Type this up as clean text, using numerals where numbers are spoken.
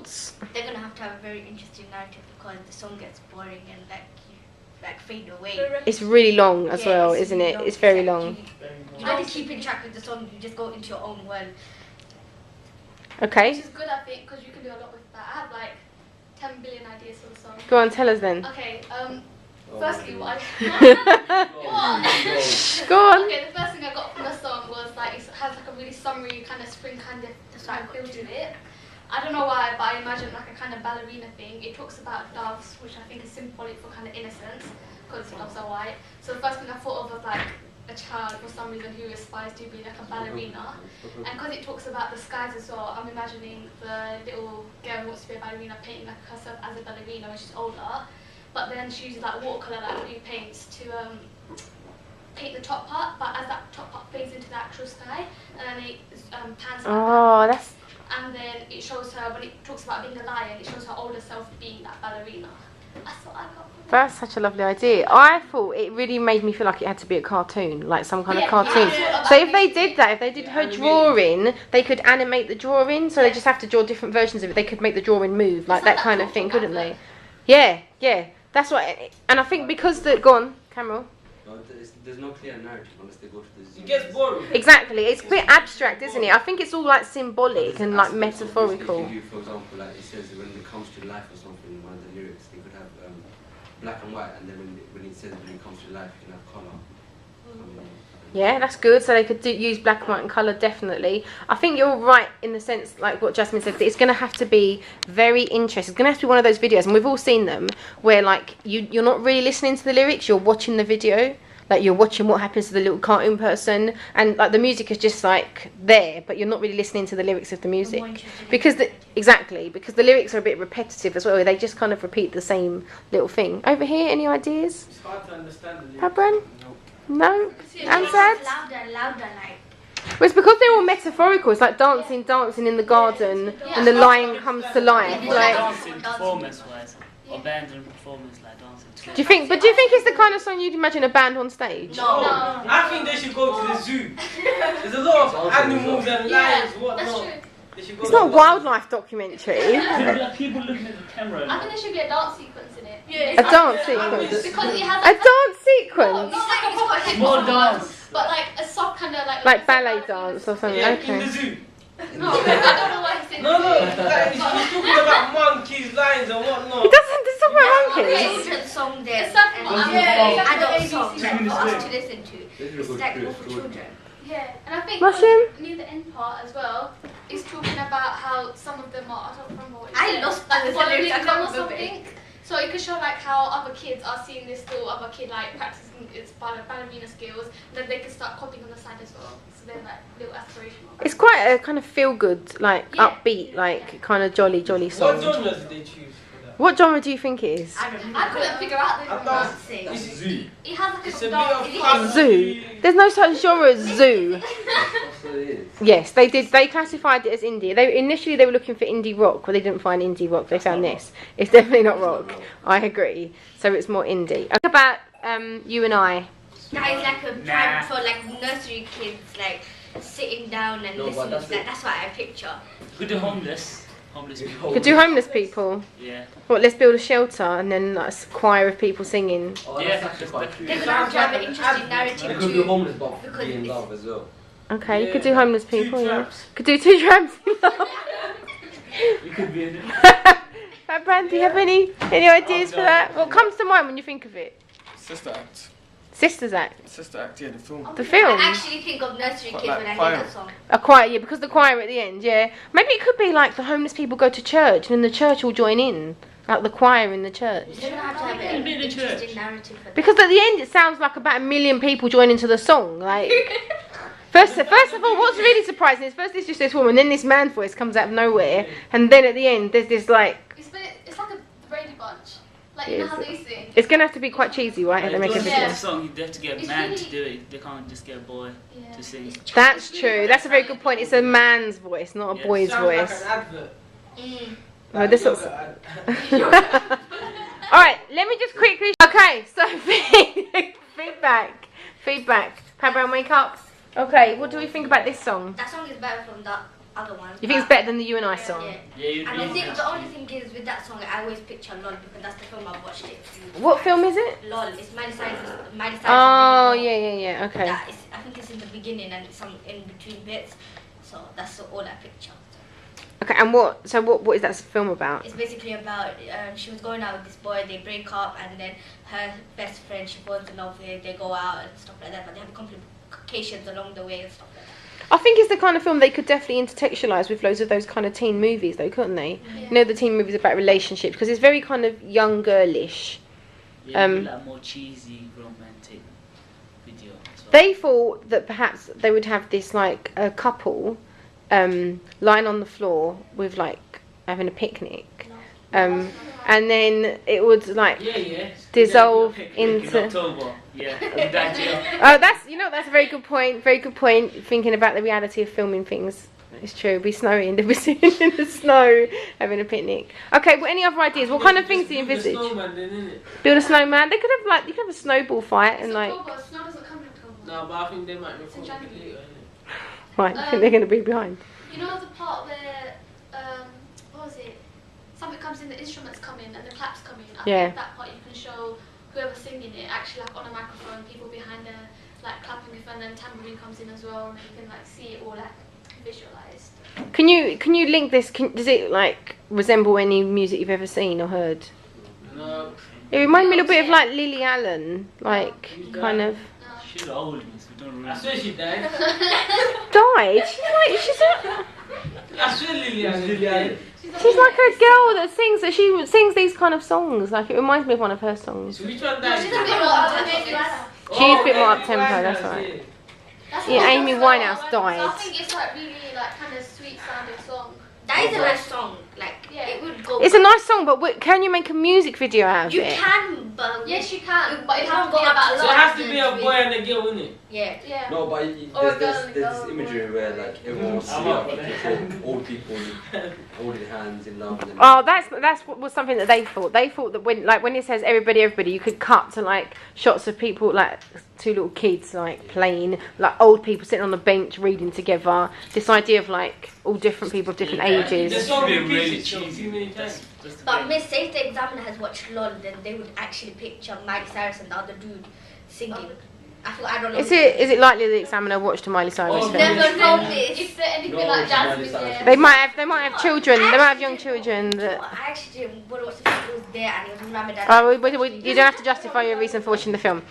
thoughts? They're gonna have to have a very interesting narrative because the song gets boring and like fade away. It's really long as well, it's isn't really it? long. It's very like long. You don't keep in track with the song. You just go into your own world. Okay. Which is good, I think, because you can do a lot with that. I have like 10 billion ideas for the song. Go on, tell us then. Okay, firstly, what Go on. Okay, the first thing I got from the song was like it has like a really summery kind of spring kind of like feel to it. I don't know why, but I imagine like a kind of ballerina thing. It talks about doves, which I think is symbolic for kind of innocence, because doves are white. So the first thing I thought of was like a child for some reason who aspires to be like a ballerina. And because it talks about the skies as well, I'm imagining the little girl who wants to be a ballerina painting like herself as a ballerina when she's older. But then she uses like watercolour, like blue paints to paint the top part, but as that top part fades into the actual sky, and then it pans back. Oh, that's... And then it shows her, when it talks about being a lion, it shows her older self being that ballerina. That's what I got from it. That's such a lovely idea. I thought it really made me feel like it had to be a cartoon, like some kind of cartoon. So if they did that, if they did her drawing, they could animate the drawing, so they just have to draw different versions of it. They could make the drawing move, like that kind of thing, couldn't they? Yeah, yeah. That's what, and I think because the... Go on, Cameron. There's no clear narrative unless they go to the zoo. It gets boring. Exactly, it's a bit abstract, isn't it? I think it's all like symbolic and like metaphorical. For example, like it says when it comes to life or something, one of the lyrics, they could have black and white, and then when it says when it comes to life, you can have colour. Yeah, that's good. So they could use black and white and colour, definitely. I think you're right in the sense, like what Jasmine said, that it's going to have to be very interesting. It's going to have to be one of those videos, and we've all seen them, where like you're not really listening to the lyrics, you're watching the video. Like you're watching what happens to the little cartoon person, and like the music is just like there, but you're not really listening to the lyrics of the music because because the lyrics are a bit repetitive as well. They just kind of repeat the same little thing. Over here, any ideas? It's hard to understand the lyrics. Cabran? No. Ansad? Louder and louder, like. Well, it's because they're all metaphorical. It's like dancing in the garden, and the lion comes to life. Like, Dancing performance-wise, or bands and performance like dancing. do you think it's the kind of song you'd imagine a band on stage? No. I think they should go to the zoo. There's a lot of animals and lions, whatnot. They should go It's not a wildlife documentary. People looking at the camera. I think there should be a dance sequence in it. A dance sequence. Because it has A like dance sequence. not like a proper hip More hop dance. but like a soft kind of Like ballet dance or something. Yeah, in Okay. the zoo. No, I don't know why he's saying No, like, he's talking about monkeys, lions and whatnot. It doesn't. It's talking about monkeys. Children's song there. It's like Adult song, ABC. like for us to listen to. It's like more for children. Yeah, and I think Mushroom? near the end part as well is talking about how some of them are, I don't remember what it I said, lost like the following lyrics, I them can't or remember something. So it could show like how other kids are seeing this little other kid like practicing its ballerina skills, and then they can start copying on the side as well. So they're like little aspirational. It's quite a kind of feel good, like Yeah. upbeat, like kind of jolly What song. genre did they choose for that? What genre do you think it is? I don't know. I couldn't figure out the I'm dance. dancing. It's zoo. It has like It's a a dance. bit of fun. Zoo. There's no such genre as zoo. That's what it is. Yes, they did. They classified it as indie. Initially they were looking for indie rock, but they didn't find indie rock. They found this. It's definitely not rock. I agree. So it's more indie. What about you and I? That is like a prime for like nursery kids, like sitting down and No, but listening that's to that. it. That's what I picture. Could do homeless people. Could do homeless people. Yeah. What? Let's build a shelter and then like, a choir of people singing. Oh, Yeah, that's actually quite They're cute. gonna have to have an interesting narrative They could do too. homeless but Because be in it's- love as well. Okay, you could do homeless people. Two Yeah. traps. Could do two traps. You could be in it. Brand, do you have any ideas for that? What comes to mind when you think of it? Sister Act. Sisters Act. Sister Act, yeah, the film. The film. I actually think of nursery What, kids like when I hear fire? that song. A choir, yeah, because the choir at the end, yeah. Maybe it could be like the homeless people go to church and then the church will join in. Like the choir in the church. They're gonna have to have It'll an be the interesting church. narrative for that. Because at the end it sounds like about 1 million people joining to the song. Like first of all, what's really surprising is first it's just this woman, then this man's voice comes out of nowhere, and then at the end there's this like It's like a Brady Bunch. Like you know how they sing. it's gonna have to be quite cheesy, right? They make a If video. the song, you have to get a It's man really- to do it. They can't just get a boy Yeah. to sing. That's true. That's a very good point. It's a man's voice, not a Yeah. boy's Sounds like voice. an advert. Oh, this looks. Yogurt All right, let me just quickly. Okay, so feedback. Cabran, wake up. Okay, what do we think about this song? That song is better from that other ones. You think it's better than the You and I song? Yeah. Yeah, you And I think the only thing is with that song, I always picture LOL because that's the film I've watched it. What film is it? LOL. It's Miley Cyrus. Oh, yeah, okay. That is, I think it's in the beginning and some in between bits. So that's all I picture. Okay, and what is that film about? It's basically about she was going out with this boy, they break up, and then her best friend she falls in love with, they go out and stuff like that, but they have complications along the way and stuff like that. I think it's the kind of film they could definitely intertextualise with loads of those kind of teen movies, though, couldn't they? Yeah. You know, the teen movies about relationships, because it's very kind of young girlish. Yeah, like more cheesy romantic video as well. They thought that perhaps they would have this like a couple lying on the floor with like having a picnic, and then it would like dissolve into. In October. Yeah, that year. Oh, that's a very good point. Very good point. Thinking about the reality of filming things. It's true. It'd be snowing. They'd be sitting in the snow having a picnic. Okay. Well, any other ideas? What kind of things do you envisage? Build a snowman. They could have like you could have a snowball fight and like. October. Snow doesn't come in October. No, but I think they might It's in record it January. later, innit? Right. I think they're going to be behind. You know the part where, what was it? Something comes in, the instruments come in, and the claps come in. I Yeah. think that part you can show whoever's singing it actually like on a microphone, people behind there like clapping with, and then tambourine comes in as well, and you can like see it all like visualized. Can you link this? Does it like resemble any music you've ever seen or heard? No. It reminded me a little bit of like Lily Allen, like kind of. She's old, so we don't I really. swear she died. Died? I swear Lily. She's like a girl that sings. That she sings these kind of songs. Like it reminds me of one of her songs. So which one died? She's a bit more up-tempo. She's a bit more up-tempo, that's right. Yeah, Amy Winehouse died. So I think it's like really like kind of sweet sounding song. That is a nice song. Like Yeah. it would go. It's a nice song, but can you make a music video out of You it? can, but Yes, you can, But it it has can't to go be up about to So it has to be a boy and a girl, innit? Yeah. Yeah. No, but Or a girl there's and this girl, imagery where like everyone wants to I'm see up like, for people, old people holding hands in love. And then Oh, that's what was something that they thought. They thought that when it says everybody, you could cut to like shots of people like two little kids like playing, like old people sitting on a bench reading together. This idea of like all different people of different The ages. song Be repeats really itself cheesy. too many times. But Miss, say if the examiner has watched LOL, then they would actually picture Miley Cyrus and the other dude singing. I don't know. Is it likely the examiner watched a Miley Cyrus Oh, film? Never know this. If they're anything No, like it's jazz Miley music. Cyrus. They might have children. They might have young children that. I actually didn't want to watch the film. It was there and it was Ramadan. You don't have to justify your reason for watching the film.